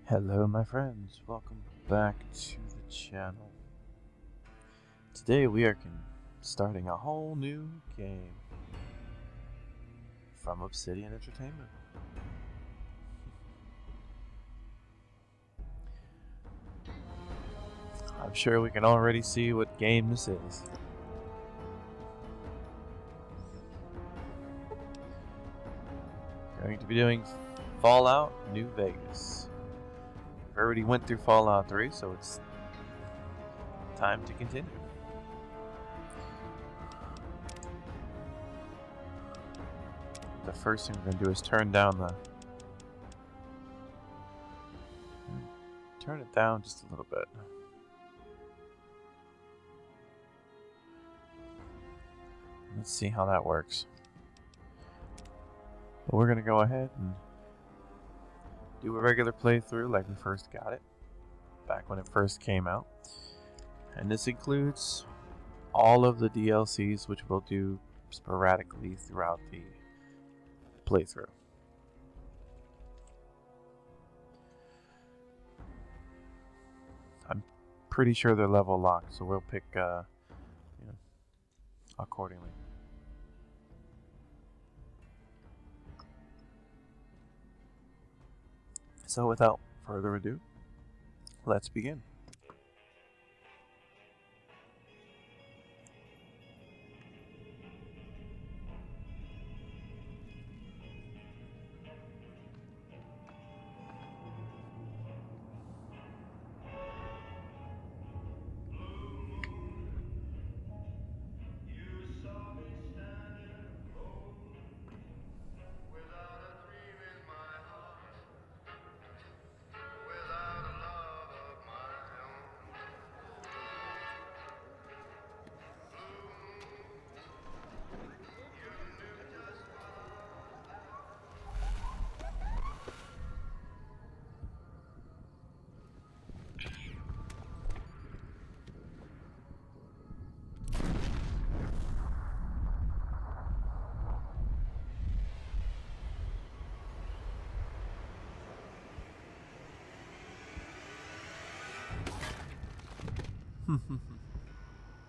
Hello my friends, welcome back to the channel. Today we are starting a whole new game from Obsidian Entertainment. I'm sure we can already see what game this is. Going to be doing Fallout New Vegas. We've already went through Fallout 3, so it's time to continue. The first thing we're going to do is turn it down just a little bit. Let's see how that works. But we're going to go ahead and do a regular playthrough like we first got it, back when it first came out. And this includes all of the DLCs, which we'll do sporadically throughout the playthrough. I'm pretty sure they're level locked, so we'll pick accordingly. So without further ado, let's begin.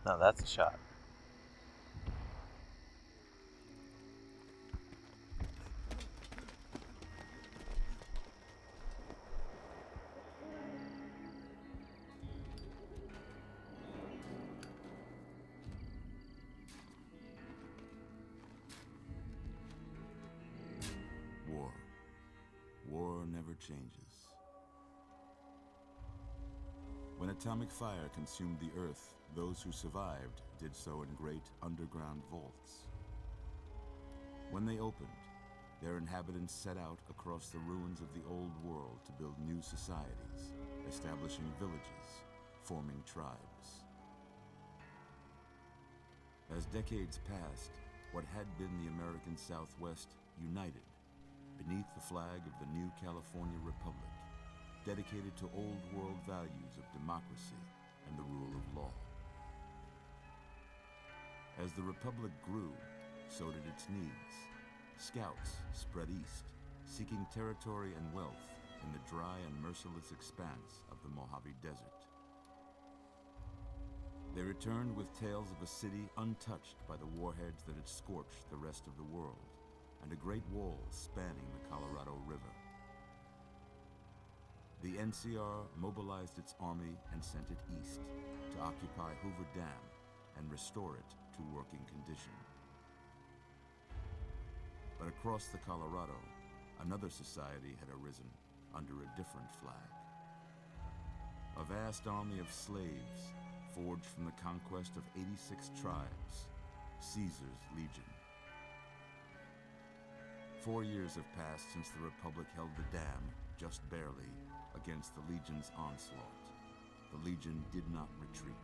Now that's a shot. War never changes. When atomic fire consumed the earth, those who survived did so in great underground vaults. When they opened, their inhabitants set out across the ruins of the old world to build new societies, establishing villages, forming tribes. As decades passed, what had been the American Southwest united beneath the flag of the new California Republic, dedicated to old world values of democracy and the rule of law. As the Republic grew, so did its needs. Scouts spread east, seeking territory and wealth in the dry and merciless expanse of the Mojave Desert. They returned with tales of a city untouched by the warheads that had scorched the rest of the world, and a great wall spanning the Colorado River. The NCR mobilized its army and sent it east to occupy Hoover Dam and restore it to working condition. But across the Colorado, another society had arisen under a different flag. A vast army of slaves forged from the conquest of 86 tribes, Caesar's Legion. 4 years have passed since the Republic held the dam, just barely, against the Legion's onslaught. The Legion did not retreat.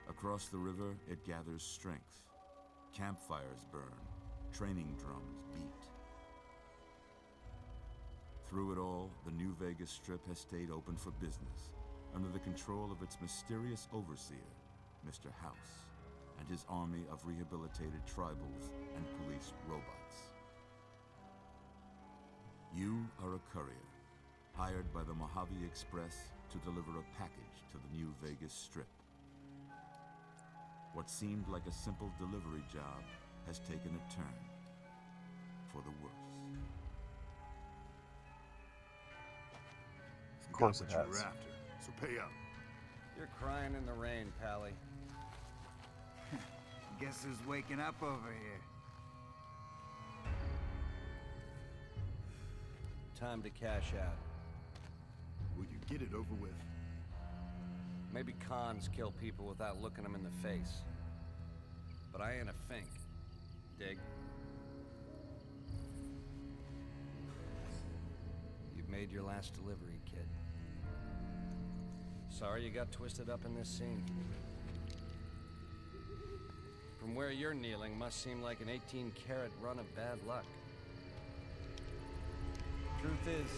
Across the river, it gathers strength. Campfires burn, training drums beat. Through it all, the New Vegas Strip has stayed open for business, under the control of its mysterious overseer, Mr. House, and his army of rehabilitated tribals and police robots. You are a courier, hired by the Mojave Express to deliver a package to the New Vegas Strip. What seemed like a simple delivery job has taken a turn for the worse. Of course it Got what you were has. after, so pay up. You're crying in the rain, Pally. Guess who's waking up over here? Time to cash out. Will you get it over with? Maybe cons kill people without looking them in the face. But I ain't a fink. Dig? You've made your last delivery, kid. Sorry you got twisted up in this scene. From where you're kneeling must seem like an 18-carat run of bad luck. Truth is,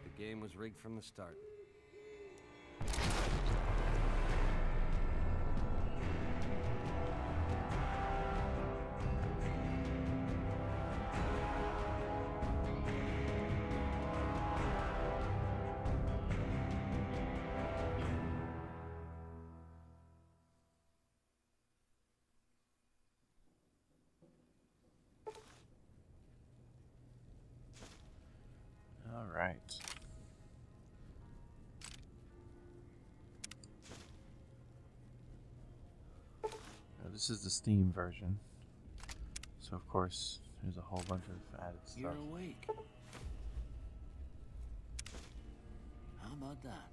the game was rigged from the start. All right. Now, this is the Steam version. So, of course, there's a whole bunch of added stuff. You're awake. How about that?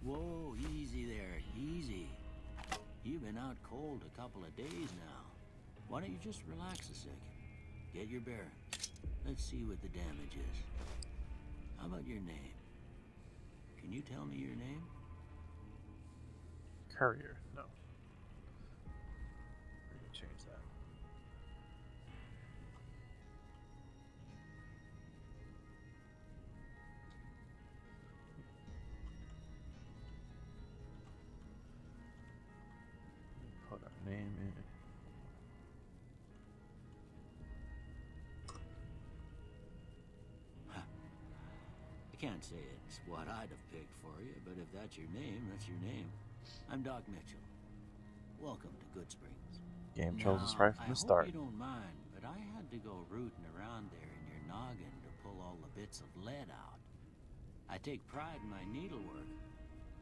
Whoa, easy there, easy. You've been out cold a couple of days now. Why don't you just relax a second? Get your bearings. Let's see what the damage is. How about your name? Can you tell me your name? Courier. No. We're going to change that. Put our name in. I can't say it's what I'd have picked for you, but if that's your name, that's your name. I'm Doc Mitchell. Welcome to Good Springs. Game chose us Now, right from the start. I hope you don't mind, but I had to go rooting around there in your noggin to pull all the bits of lead out. I take pride in my needlework,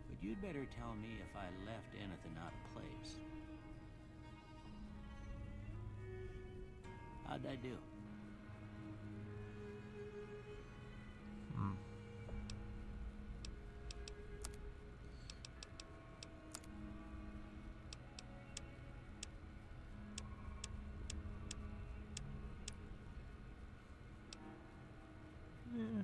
but you'd better tell me if I left anything out of place. How'd I do? Yeah.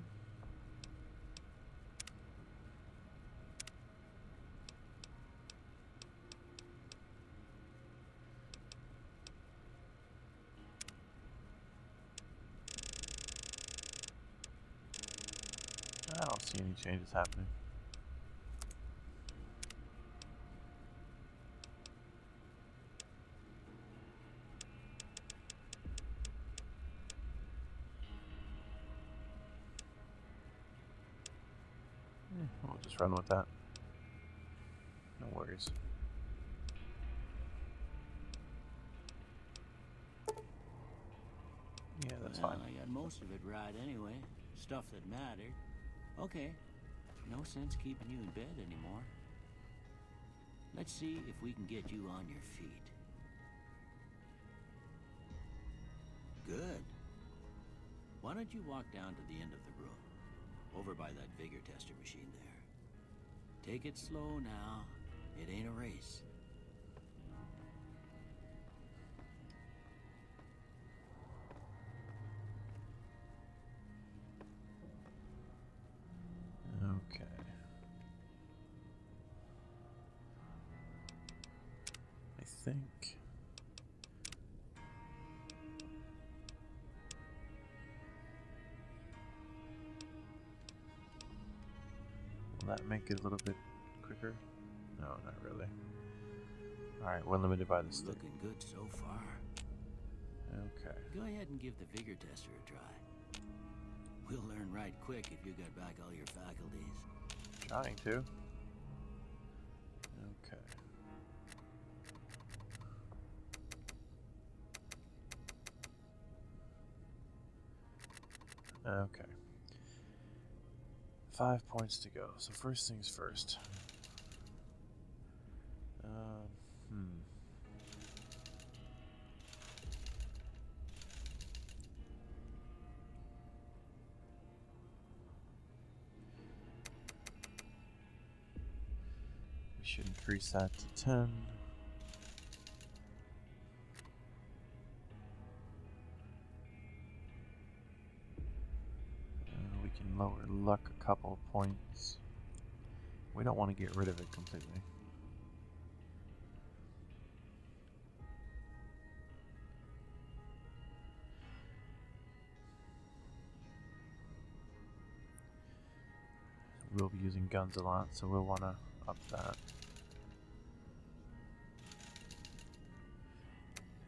I don't see any changes happening. We'll just run with that. No worries. Yeah, that's Well, fine. I got most of it right anyway. Stuff that mattered. Okay. No sense keeping you in bed anymore. Let's see if we can get you on your feet. Good. Why don't you walk down to the end of the room? Over by that vigor tester machine there. Take it slow now. It ain't a race. Okay. I think. Will that make it a little bit quicker? No, not really. Alright, we're limited by the stick. Looking good so far. Okay. Go ahead and give the vigor tester a try. We'll learn right quick if you got back all your faculties. Trying to. Okay. Okay. 5 points to go. So first things first. Hmm. We should increase that to 10. We can lower luck a couple of points. We don't want to get rid of it completely. We'll be using guns a lot, so we'll want to up that.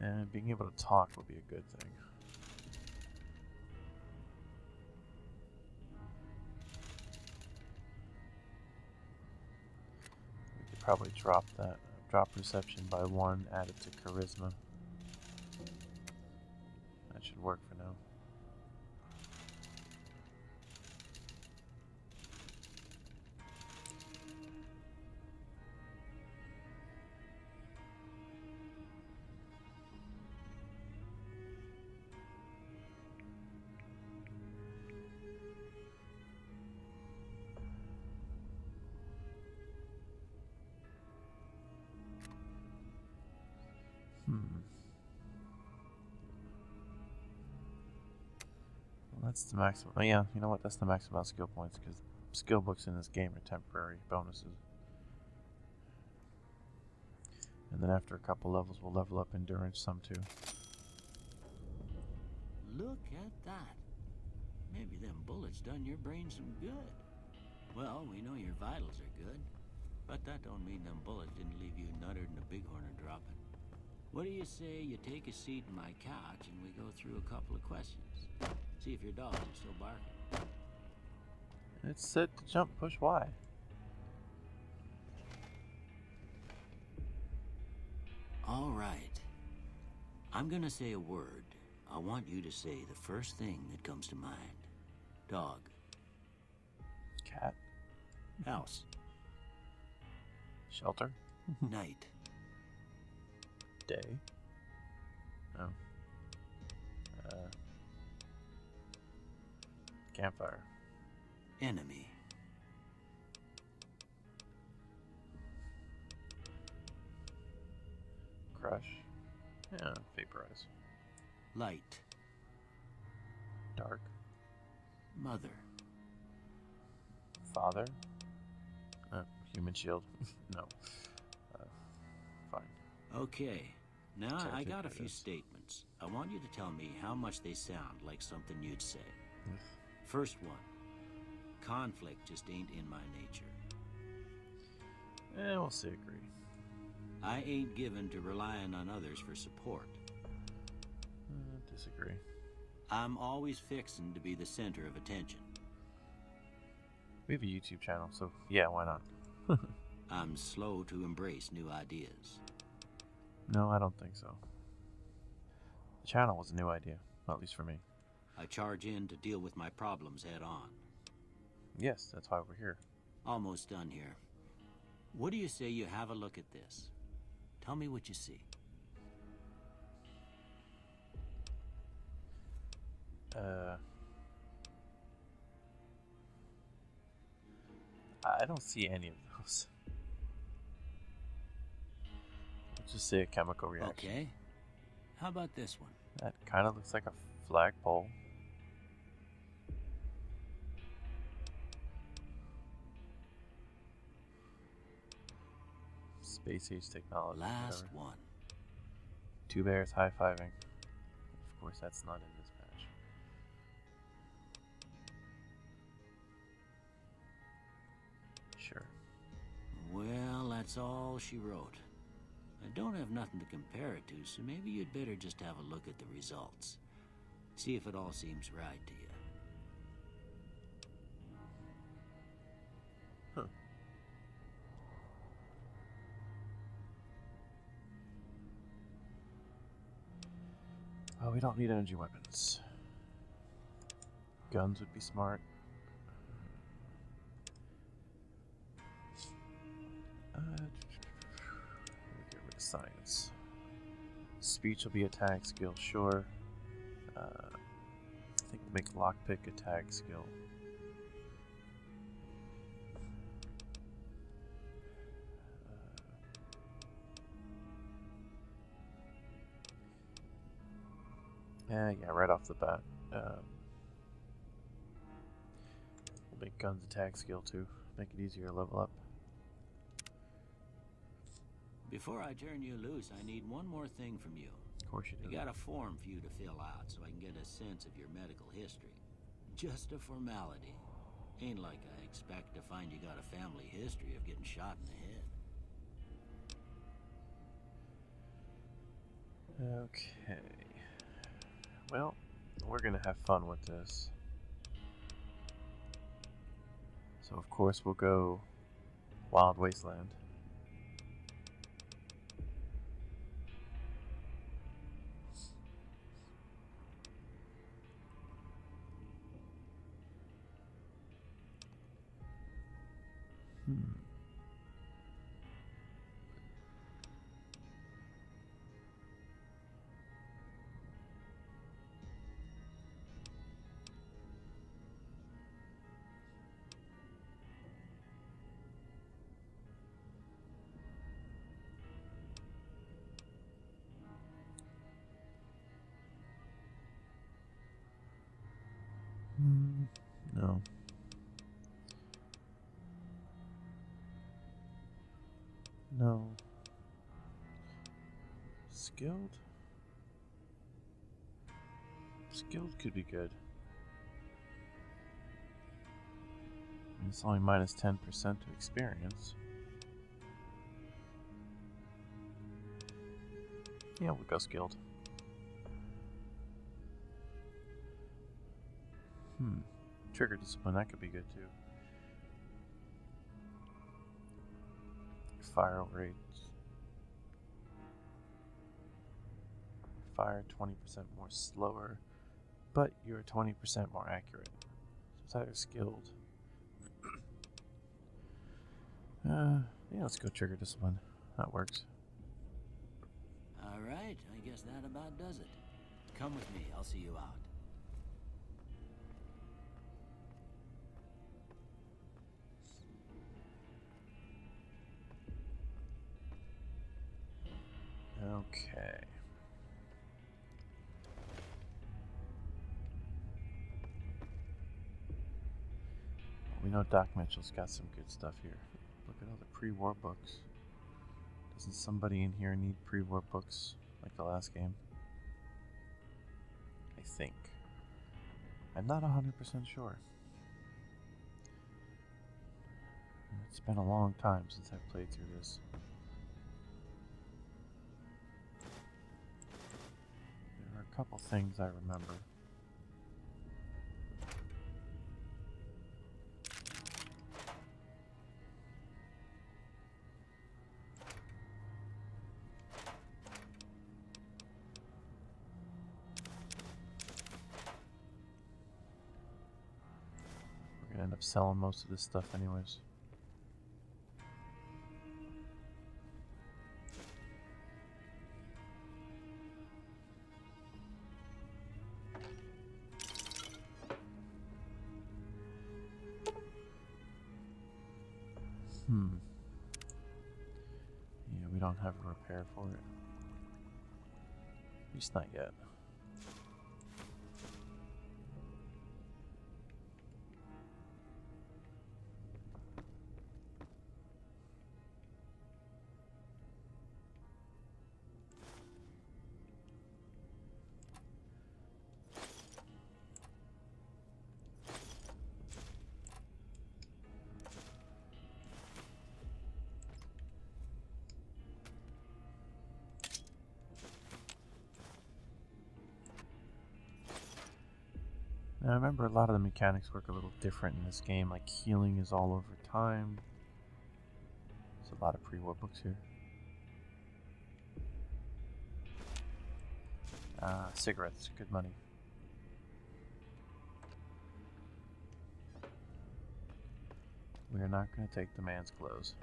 And being able to talk will be a good thing. We could probably drop that. Drop perception by 1, add it to charisma. That should work for now. Well, that's the maximum. Oh, yeah, you know what? That's the maximum amount of skill points because skill books in this game are temporary bonuses. And then after a couple levels, we'll level up endurance some too. Look at that. Maybe them bullets done your brain some good. Well, we know your vitals are good, but that don't mean them bullets didn't leave you nuttered and a bighorn are dropping. What do you say you take a seat in my couch and we go through a couple of questions? See if your dogs are still barking. It's set to jump, push Y. All right. I'm gonna say a word. I want you to say the first thing that comes to mind. Dog. Cat. House. Shelter. Night. Day. Oh. Campfire. Enemy. Crush. Yeah, vaporize. Light. Dark. Mother. Father. Human shield. No. Fine. Okay. Now Check I it got a for few this. statements. I want you to tell me how much they sound like something you'd say. Yes. First one. Conflict just ain't in my nature. We'll say agree. I ain't given to relying on others for support. Disagree. I'm always fixin' to be the center of attention. We have a YouTube channel, so yeah, why not? I'm slow to embrace new ideas. No, I don't think so. The channel was a new idea, well, at least for me. I charge in to deal with my problems head on. Yes, that's why we're here. Almost done here. What do you say you have a look at this? Tell me what you see. I don't see any of those. Let's just say a chemical reaction. Okay. How about this one? That kind of looks like a flagpole. Space age technology. Last whatever. one. Two bears high-fiving. Of course, that's not in this patch. Sure. Well, that's all she wrote. I don't have nothing to compare it to, so maybe you'd better just have a look at the results. See if it all seems right to you. Huh. Oh, we don't need energy weapons. Guns would be smart. Get rid of science. Speech will be a tag skill, sure. I think we'll make lockpick a tag skill. Yeah, right off the bat. We'll make guns a tag skill too. Make it easier to level up. Before I turn you loose, I need one more thing from you. Of course you do. I got a form for you to fill out so I can get a sense of your medical history. Just a formality. Ain't like I expect to find you got a family history of getting shot in the head. Okay. Well, we're gonna have fun with this. So of course we'll go Wild Wasteland. No. No. Skilled? Skilled could be good. I mean, it's only minus 10% to experience. Yeah, we'll go skilled. Trigger discipline, that could be good too. Fire rate. Fire 20% more slower, but you're 20% more accurate. So it's either skilled. Yeah, let's go trigger discipline. That works. All right, I guess that about does it. Come with me, I'll see you out. Okay. We know Doc Mitchell's got some good stuff here. Look at all the pre-war books. Doesn't somebody in here need pre-war books like the last game? I think. I'm not 100% sure. It's been a long time since I've played through this. There are a couple things I remember. We're gonna end up selling most of this stuff anyways. Yeah, we don't have a repair for it. At least not yet. Now, I remember a lot of the mechanics work a little different in this game, like healing is all over time. There's a lot of pre-war books here. Cigarettes, good money. We are not going to take the man's clothes.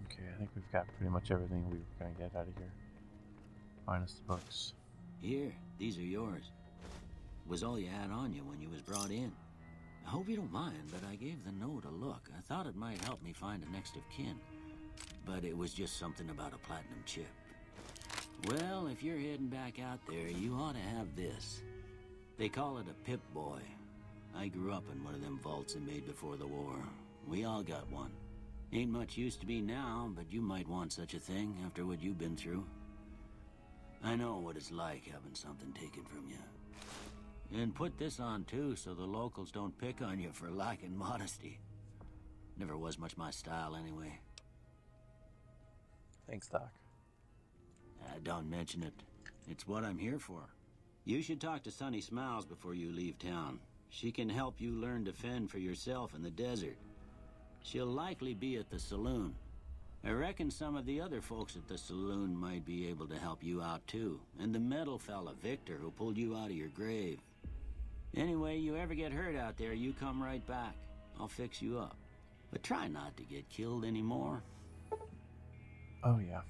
Okay, I think we've got pretty much everything we were going to get out of here. Minus the books. Here, these are yours. Was all you had on you when you was brought in. I hope you don't mind, but I gave the note a look. I thought it might help me find a next of kin. But it was just something about a platinum chip. Well, if you're heading back out there, you ought to have this. They call it a Pip-Boy. I grew up in one of them vaults they made before the war. We all got one. Ain't much use to me now, but you might want such a thing after what you've been through. I know what it's like having something taken from you. And put this on too, so the locals don't pick on you for lacking modesty. Never was much my style anyway. Thanks, Doc. Don't mention it. It's what I'm here for. You should talk to Sunny Smiles before you leave town. She can help you learn to fend for yourself in the desert. She'll likely be at the saloon. I reckon some of the other folks at the saloon might be able to help you out too. And the metal fella, Victor, who pulled you out of your grave. Anyway, you ever get hurt out there, you come right back. I'll fix you up. But try not to get killed anymore. Oh yeah.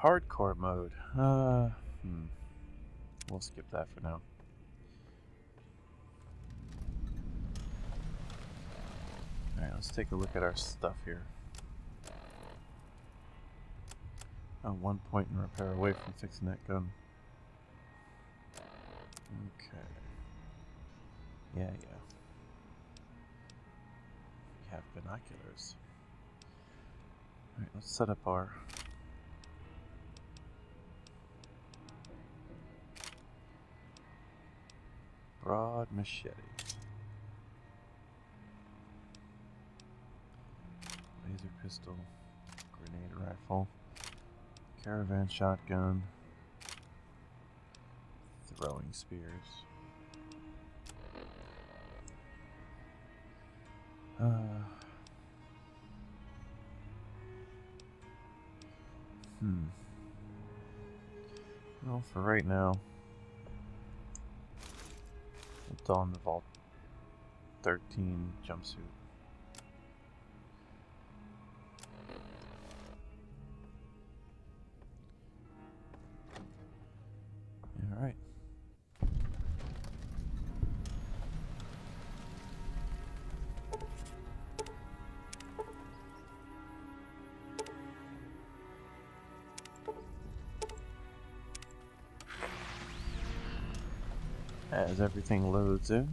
Hardcore mode. We'll skip that for now. Alright, let's take a look at our stuff here. Oh, 1 point in repair away from fixing that gun. Okay. Yeah. We have binoculars. Alright, let's set up our broad machete. Laser pistol. Grenade rifle. Caravan shotgun. Throwing spears. Well, for right now, we'll don the Vault 13 jumpsuit. Alright. As everything loads in.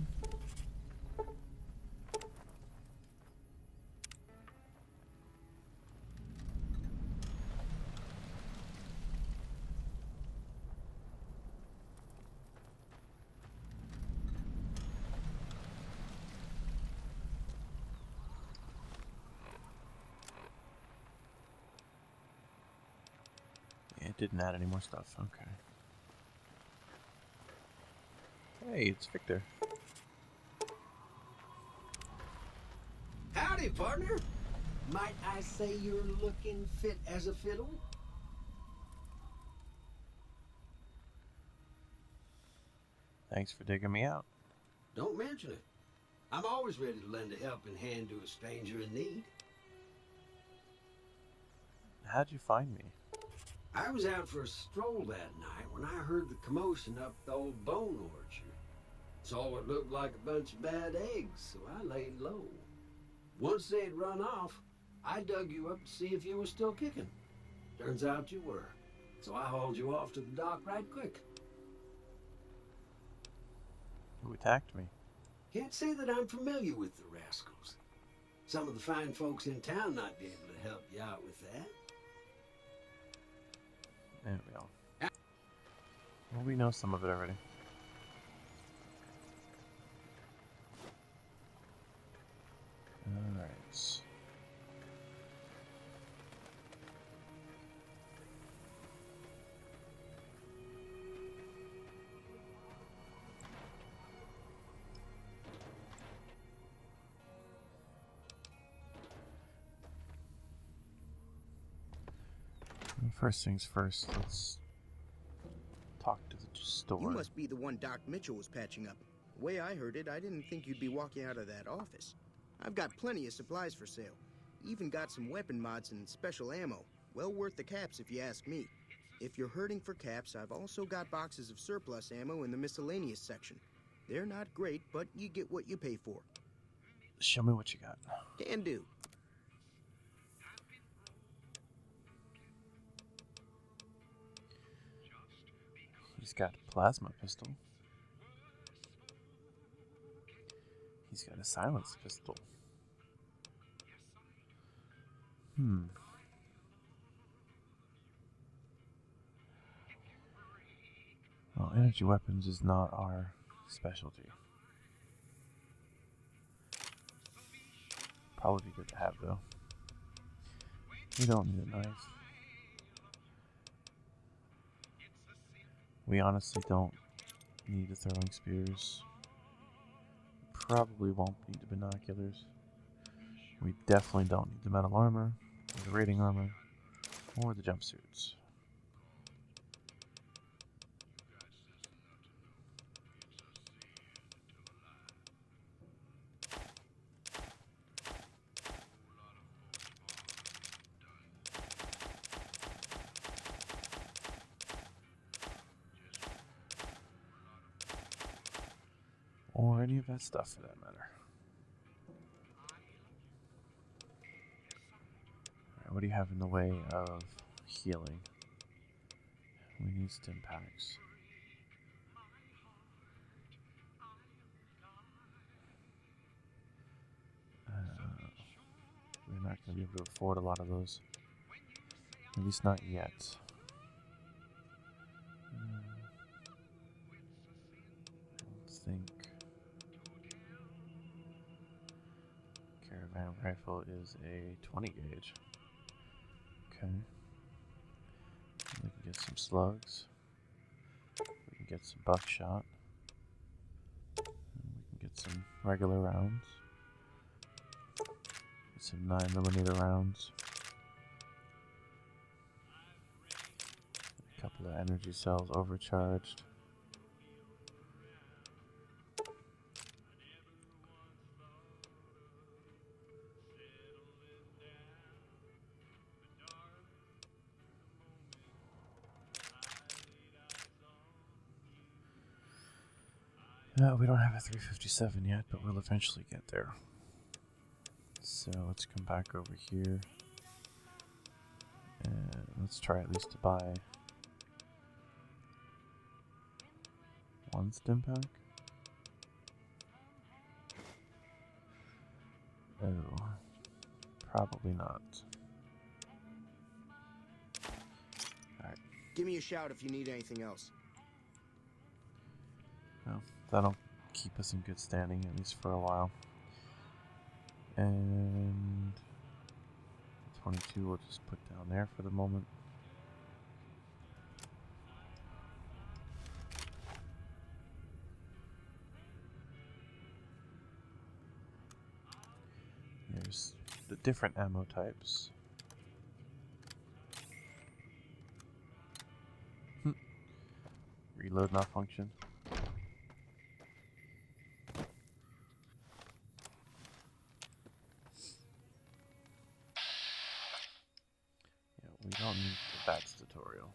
Yeah, it didn't add any more stuff. Okay. Hey, it's Victor. Howdy, partner. Might I say you're looking fit as a fiddle? Thanks for digging me out. Don't mention it. I'm always ready to lend a helping hand to a stranger in need. How'd you find me? I was out for a stroll that night when I heard the commotion up the old bone orchard. Saw what looked like a bunch of bad eggs, so I laid low. Once they'd run off, I dug you up to see if you were still kicking. Turns out you were, so I hauled you off to the dock right quick. Who attacked me? Can't say that I'm familiar with the rascals. Some of the fine folks in town might be able to help you out with that. There we go. Well, we know some of it already. Alright. First things first, let's talk to the store. You must be the one Doc Mitchell was patching up. The way I heard it, I didn't think you'd be walking out of that office. I've got plenty of supplies for sale. Even got some weapon mods and special ammo. Well worth the caps if you ask me. If you're hurting for caps, I've also got boxes of surplus ammo in the miscellaneous section. They're not great, but you get what you pay for. Show me what you got. Can do. He's got a plasma pistol. He's got a silence pistol. Well, energy weapons is not our specialty. Probably be good to have, though. We don't need a knife. We honestly don't need the throwing spears. Probably won't need the binoculars. We definitely don't need the metal armor, or the raiding armor, or the jumpsuits. Or any of that stuff for that matter. Alright, what do you have in the way of healing? We need stim packs. We're not going to be able to afford a lot of those. At least not yet. I don't think caravan rifle is a 20 gauge. Okay. We can get some slugs. We can get some buckshot. And we can get some regular rounds. Get some 9mm rounds. A couple of energy cells overcharged. We don't have a 357 yet, but we'll eventually get there. So let's come back over here. And let's try at least to buy one stim pack. Oh, probably not. Alright. Give me a shout if you need anything else. Well, that'll keep us in good standing, at least for a while. And 22 we'll just put down there for the moment. There's the different ammo types. Reload not function. Yeah, we don't need the bats tutorial.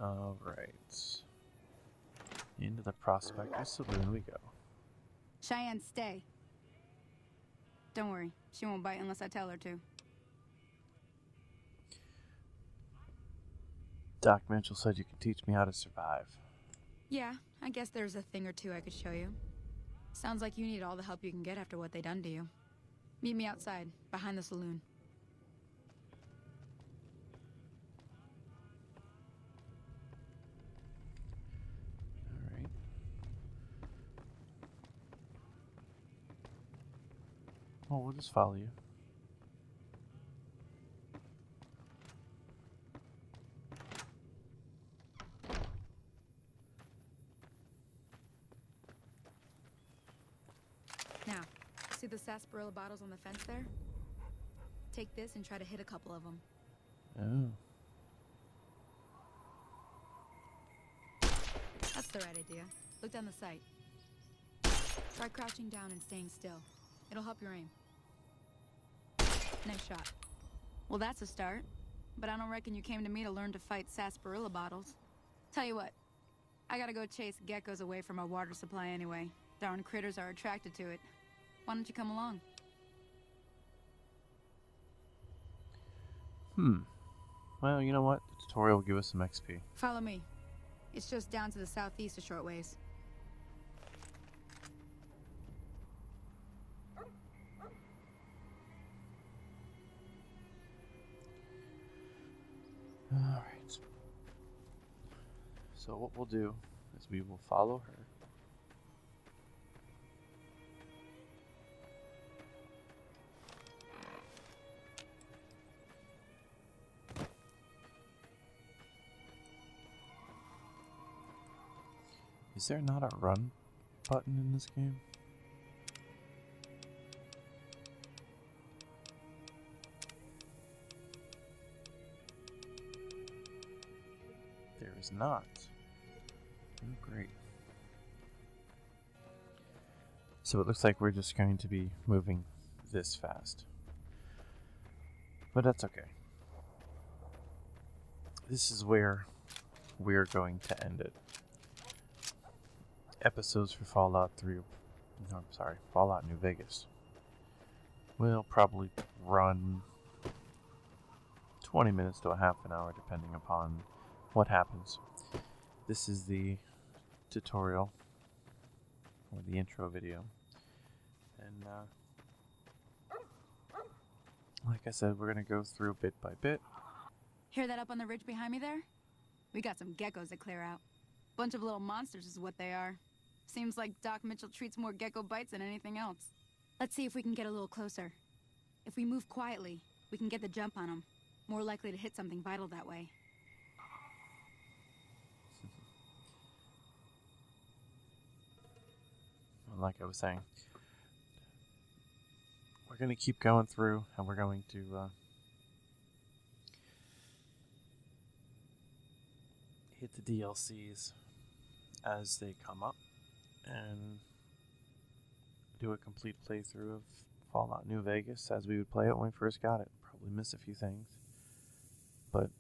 Alright. Into the Prospector Saloon we go. Cheyenne, stay. Don't worry, she won't bite unless I tell her to. Doc Mitchell said you can teach me how to survive. Yeah, I guess there's a thing or two I could show you. Sounds like you need all the help you can get after what they done to you. Meet me outside, behind the saloon. Alright. Well, we'll just follow you. Now, see the sarsaparilla bottles on the fence there? Take this and try to hit a couple of them. Oh. That's the right idea. Look down the sight. Try crouching down and staying still. It'll help your aim. Nice shot. Well, that's a start. But I don't reckon you came to me to learn to fight sarsaparilla bottles. Tell you what, I gotta go chase geckos away from our water supply anyway. Darn critters are attracted to it. Why don't you come along? Well, you know what? The tutorial will give us some XP. Follow me. It's just down to the southeast a short ways. Alright. So what we'll do is we will follow her. Is there not a run button in this game? There is not. Oh, great. So it looks like we're just going to be moving this fast. But that's okay. This is where we're going to end it. Episodes for Fallout 3, no, I'm sorry, Fallout New Vegas will probably run 20 minutes to a half an hour depending upon what happens. This is the tutorial, or the intro video, and like I said, we're going to go through bit by bit. Hear that up on the ridge behind me there? We got some geckos to clear out. Bunch of little monsters is what they are. Seems like Doc Mitchell treats more gecko bites than anything else. Let's see if we can get a little closer. If we move quietly, we can get the jump on them. More likely to hit something vital that way. Like I was saying, we're going to keep going through, and we're going to hit the DLCs as they come up and do a complete playthrough of Fallout New Vegas as we would play it when we first got it. Probably miss a few things, but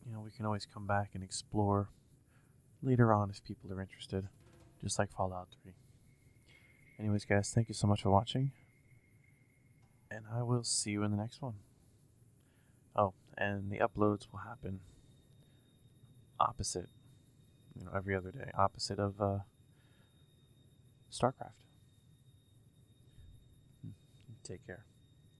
you know, we can always come back and explore later on if people are interested, just like Fallout 3. Anyways, guys, thank you so much for watching, and I will see you in the next one. Oh, and the uploads will happen opposite, you know, every other day, opposite of StarCraft. Take care.